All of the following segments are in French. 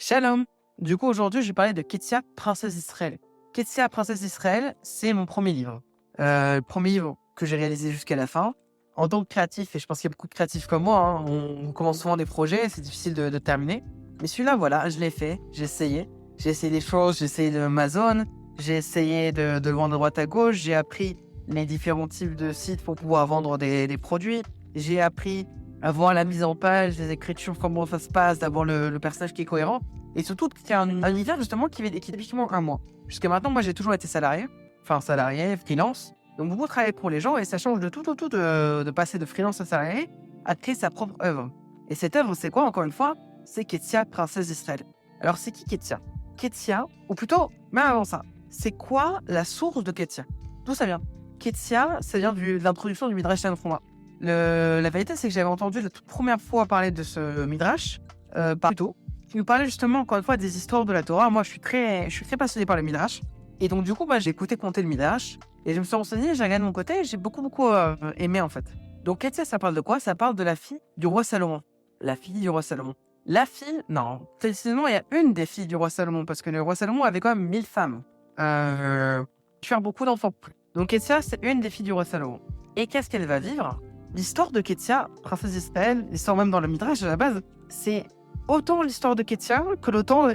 Shalom! Du coup, aujourd'hui, je vais parler de Kétia, princesse d'Israël. Kétia, princesse d'Israël, c'est mon premier livre. Le premier livre que j'ai réalisé jusqu'à la fin. En tant que créatif, et je pense qu'il y a beaucoup de créatifs comme moi, hein, on commence souvent des projets, c'est difficile de terminer. Mais celui-là, voilà, je l'ai fait, j'ai essayé. J'ai essayé des choses, j'ai essayé de Amazon, j'ai essayé de le vendre à droite à gauche, j'ai appris les différents types de sites pour pouvoir vendre des produits. J'ai appris à voir la mise en page, les écritures, comment ça se passe, d'avoir le personnage qui est cohérent. Et surtout, qu'il y a un univers justement qui est typiquement un mois. Jusqu'à maintenant, moi, j'ai toujours été salarié, freelance. Donc, beaucoup travailler pour les gens et ça change de tout de passer de freelance à salarié à créer sa propre œuvre. Et cette œuvre, c'est quoi, encore une fois? C'est Kétia, princesse d'Israël. Alors, c'est qui Kétia? Kétia, ou plutôt, même avant ça, c'est quoi la source de Kétia? D'où ça vient? Kétia, ça vient de l'introduction du Midrash Tanchuma. La vérité, c'est que j'avais entendu la toute première fois parler de ce Midrash, par Pluto, qui nous parlait justement, encore une fois, des histoires de la Torah. Moi, je suis très passionné par le Midrash. Et donc, du coup, j'ai écouté conter le Midrash. Et je me suis renseigné, j'ai regardé de mon côté, et j'ai beaucoup aimé, en fait. Donc, Kétia, ça parle de quoi? Ça parle de la fille du roi Salomon. La fille du roi Salomon. La fille, non, précisément, il y a une des filles du roi Salomon, parce que le roi Salomon avait quand même 1000 femmes. Faire beaucoup d'enfants. Donc, Kétia, c'est une des filles du roi Salomon. Et qu'est-ce qu'elle va vivre? L'histoire de Kétia, princesse d'Israël, l'histoire même dans le Midrash à la base, c'est autant l'histoire de Kétia que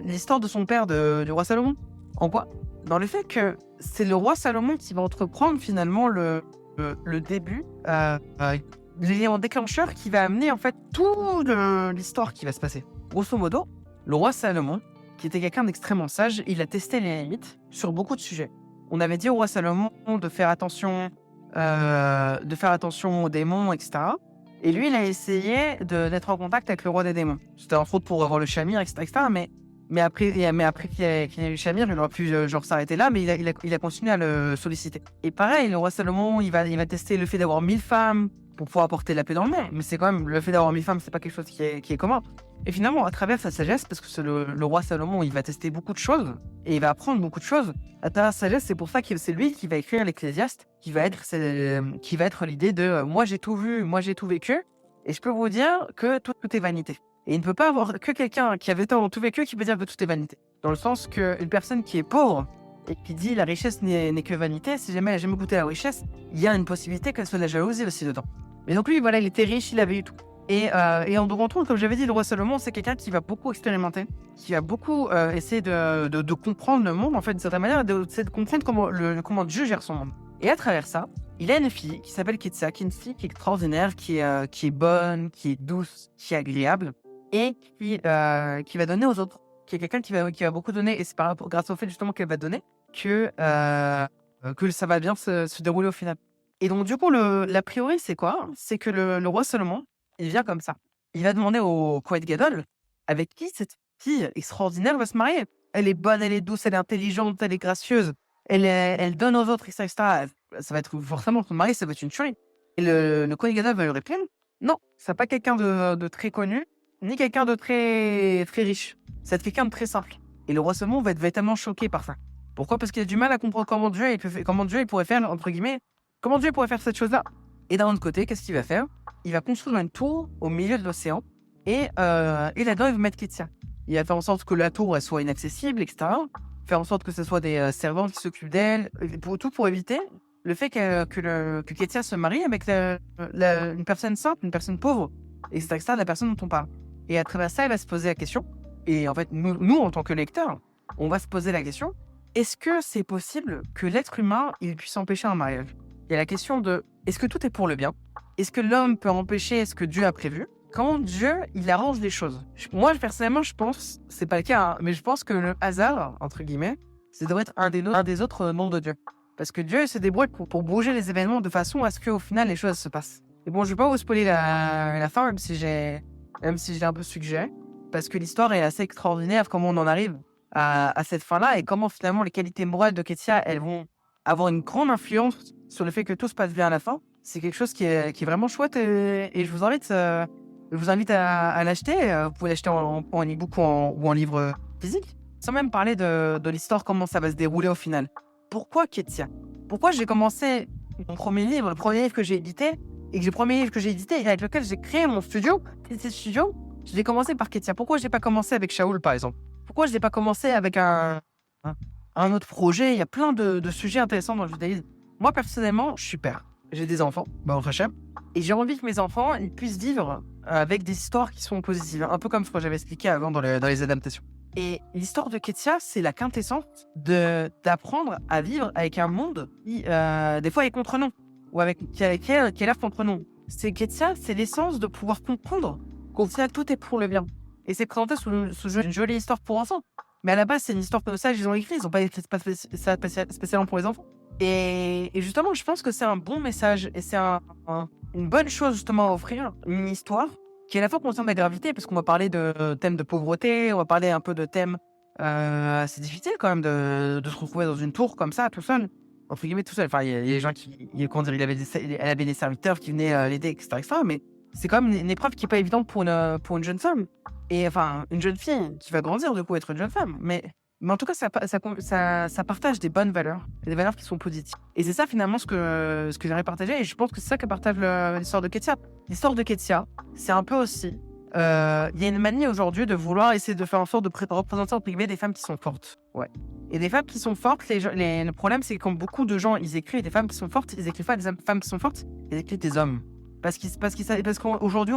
l'histoire de son père, du roi Salomon. En quoi? Dans le fait que c'est le roi Salomon qui va entreprendre finalement le début, l'élément déclencheur qui va amener en fait toute l'histoire qui va se passer. Grosso modo, le roi Salomon, qui était quelqu'un d'extrêmement sage, il a testé les limites sur beaucoup de sujets. On avait dit au roi Salomon de faire attention aux démons, etc. Et lui, il a essayé d'être en contact avec le roi des démons. C'était entre autres pour avoir le Shamir, etc. Mais après qu'il y ait eu le Shamir, il aurait pu s'arrêter là, mais il a continué à le solliciter. Et pareil, le roi Salomon, il va tester le fait d'avoir 1000 femmes pour pouvoir apporter la paix dans le monde. Mais c'est quand même, le fait d'avoir 1000 femmes, c'est pas quelque chose qui est commun. Et finalement, à travers sa sagesse, parce que c'est le roi Salomon, il va tester beaucoup de choses, et il va apprendre beaucoup de choses. À travers sa sagesse, c'est pour ça que c'est lui qui va écrire l'Ecclésiaste, qui va être l'idée de moi j'ai tout vu, moi j'ai tout vécu, et je peux vous dire que tout est vanité. Et il ne peut pas avoir que quelqu'un qui avait tout vécu qui peut dire que tout est vanité. Dans le sens qu'une personne qui est pauvre et qui dit la richesse n'est que vanité, si jamais elle n'a jamais goûté la richesse, il y a une possibilité qu'elle soit de la jalousie aussi dedans. Mais donc lui, voilà, il était riche, il avait eu tout. Et en rencontre, comme j'avais dit, le roi Salomon, c'est quelqu'un qui va beaucoup expérimenter, qui va beaucoup essayer de comprendre le monde, en fait, d'une certaine manière, d'essayer de comprendre comment Dieu gère son monde. Et à travers ça, il a une fille qui s'appelle Kétia, qui est une fille qui est extraordinaire, qui est bonne, qui est douce, qui est agréable, et qui va donner aux autres, qui est quelqu'un qui va beaucoup donner, et c'est grâce au fait justement qu'elle va donner que ça va bien se dérouler au final. Et donc du coup, l'a priori, c'est quoi? C'est que le roi Salomon, il vient comme ça. Il va demander au Kohen Gadol avec qui cette fille extraordinaire va se marier. Elle est bonne, elle est douce, elle est intelligente, elle est gracieuse, elle donne aux autres, etc. Ça va être forcément son mari, ça va être une tuerie. Et le Kohen Gadol va lui répondre non, c'est pas quelqu'un de très connu, ni quelqu'un de très riche. C'est quelqu'un de très simple. Et le roi Salomon va être tellement choqué par ça. Pourquoi? Parce qu'il a du mal à comprendre comment Dieu il pourrait faire, entre guillemets, comment Dieu pourrait faire cette chose-là. Et d'un autre côté, qu'est-ce qu'il va faire? Il va construire une tour au milieu de l'océan et là-dedans, il va mettre Kétia. Il va faire en sorte que la tour elle soit inaccessible, etc. Faire en sorte que ce soit des servantes qui s'occupent d'elle, pour éviter le fait que Kétia se marie avec une personne simple, une personne pauvre, etc., la personne dont on parle. Et à travers ça, il va se poser la question, et en fait, nous en tant que lecteurs, on va se poser la question, est-ce que c'est possible que l'être humain il puisse empêcher un mariage? Il y a la question de, est-ce que tout est pour le bien? Est-ce que l'homme peut empêcher ce que Dieu a prévu? Comment Dieu, il arrange les choses? Moi, personnellement, je pense, c'est pas le cas, hein, mais je pense que le hasard, entre guillemets, ça devrait être un des autres noms de Dieu. Parce que Dieu se débrouille pour bouger les événements de façon à ce qu'au final, les choses se passent. Et bon, je vais pas vous spoiler la fin, même si j'ai un peu suggéré, parce que l'histoire est assez extraordinaire, comment on en arrive à cette fin-là, et comment finalement les qualités morales de Kétia, elles vont avoir une grande influence sur le fait que tout se passe bien à la fin. C'est quelque chose qui est vraiment chouette, et je vous invite à l'acheter. Vous pouvez l'acheter en e-book ou en livre physique. Sans même parler de l'histoire, comment ça va se dérouler au final. Pourquoi Kétia? Pourquoi j'ai commencé le premier livre que j'ai édité, et avec lequel j'ai créé mon studio, TT Studio, je l'ai commencé par Kétia. Pourquoi j'ai pas commencé avec Shaoul, par exemple? pourquoi je n'ai pas commencé avec un, un autre projet. Il y a plein de sujets intéressants dans le judaïsme. Moi, personnellement, je suis père. J'ai des enfants, Baruch Hashem, et j'ai envie que mes enfants ils puissent vivre avec des histoires qui sont positives, un peu comme ce que j'avais expliqué avant dans les adaptations. Et l'histoire de Ketsia, c'est la quintessence d'apprendre à vivre avec un monde qui, des fois, est contre nous, ou qui est là contre nous. Ketsia, c'est l'essence de pouvoir comprendre qu'au final, tout est pour le bien. Et c'est présenté sous une jolie histoire pour enfants. Mais à la base, c'est une histoire comme ça qu'ils ont écrit. Ils n'ont pas écrit ça spécialement pour les enfants. Et justement, je pense que c'est un bon message et c'est une bonne chose justement à offrir, une histoire qui est à la fois consciente de la gravité, parce qu'on va parler de thèmes de pauvreté, on va parler un peu de thèmes assez difficiles quand même de se retrouver dans une tour comme ça, tout seul, entre guillemets tout seul. Enfin, il y a des gens elle avait des serviteurs qui venaient l'aider, etc., mais c'est quand même une épreuve qui n'est pas évidente pour une jeune femme. Et enfin, une jeune fille qui va grandir, du coup, être une jeune femme. Mais en tout cas, ça partage des bonnes valeurs, des valeurs qui sont positives. Et c'est ça, finalement, ce que j'aimerais partager. Et je pense que c'est ça que partage l'histoire de Ketsia. L'histoire de Ketsia, c'est un peu aussi... Il y a une manie aujourd'hui de vouloir essayer de faire en sorte de représenter, entre guillemets, des femmes qui sont fortes. Ouais. Et des femmes qui sont fortes, le problème, c'est que quand beaucoup de gens, ils écrivent des femmes qui sont fortes, ils écrivent pas des femmes qui sont fortes, ils écrivent des hommes. Parce qu'aujourd'hui,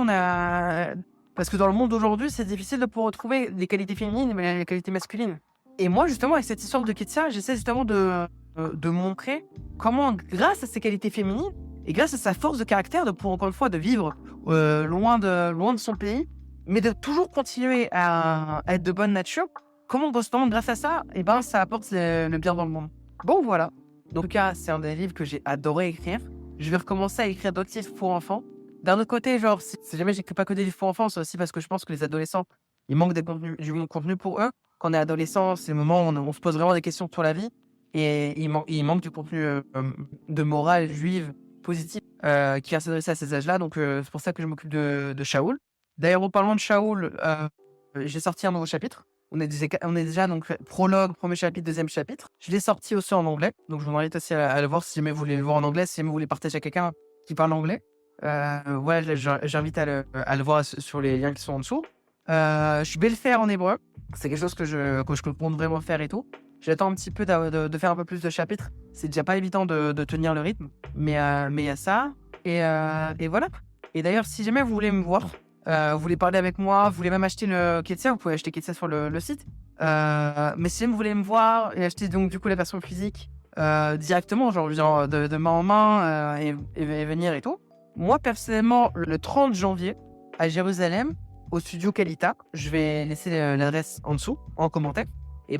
parce que dans le monde d'aujourd'hui, c'est difficile de pouvoir retrouver les qualités féminines mais les qualités masculines. Et moi, justement, avec cette histoire de Ketsia, j'essaie justement de montrer comment, grâce à ses qualités féminines et grâce à sa force de caractère, de pouvoir encore une fois de vivre loin de son pays, mais de toujours continuer à être de bonne nature, comment justement, grâce à ça, ça apporte le bien dans le monde. Bon, voilà. Donc, en tout cas, c'est un des livres que j'ai adoré écrire. Je vais recommencer à écrire d'autres livres pour enfants. D'un autre côté, genre, si jamais j'écris pas que des livres pour enfants, c'est aussi parce que je pense que les adolescents, il manque du bon contenu pour eux. Quand on est adolescent, c'est le moment où on se pose vraiment des questions sur la vie. Et il manque du contenu de morale juive positive qui va s'adresser à ces âges-là. Donc, c'est pour ça que je m'occupe de Shaoul. D'ailleurs, en parlant de Shaoul, j'ai sorti un nouveau chapitre. On est déjà donc prologue, premier chapitre, deuxième chapitre. Je l'ai sorti aussi en anglais. Donc, je vous invite aussi à le voir si jamais vous voulez le voir en anglais, si jamais vous voulez partager à quelqu'un qui parle anglais. Voilà, j'invite à le voir sur les liens qui sont en dessous. Je vais le faire en hébreu. C'est quelque chose que je compte vraiment faire et tout. J'attends un petit peu de faire un peu plus de chapitres. C'est déjà pas évident de tenir le rythme. Mais il y a ça. Et voilà. Et d'ailleurs, si jamais vous voulez me voir, vous voulez parler avec moi, vous voulez même acheter le Ketsia, vous pouvez acheter Ketsia sur le site. Mais si jamais vous voulez me voir et acheter donc du coup la version physique directement, genre de main en main et venir et tout. Moi, personnellement, le 30 janvier, à Jérusalem, au studio Kalita, je vais laisser l'adresse en dessous, en commentaire. Et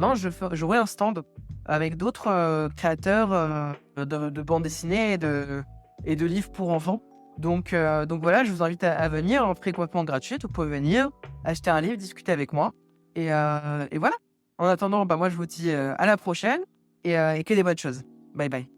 j'aurai un stand avec d'autres créateurs de bandes dessinées et de livres pour enfants. Donc voilà, je vous invite à venir en prix complètement gratuit. Vous pouvez venir, acheter un livre, discuter avec moi. Et voilà. En attendant, moi, je vous dis à la prochaine et que des bonnes choses. Bye bye.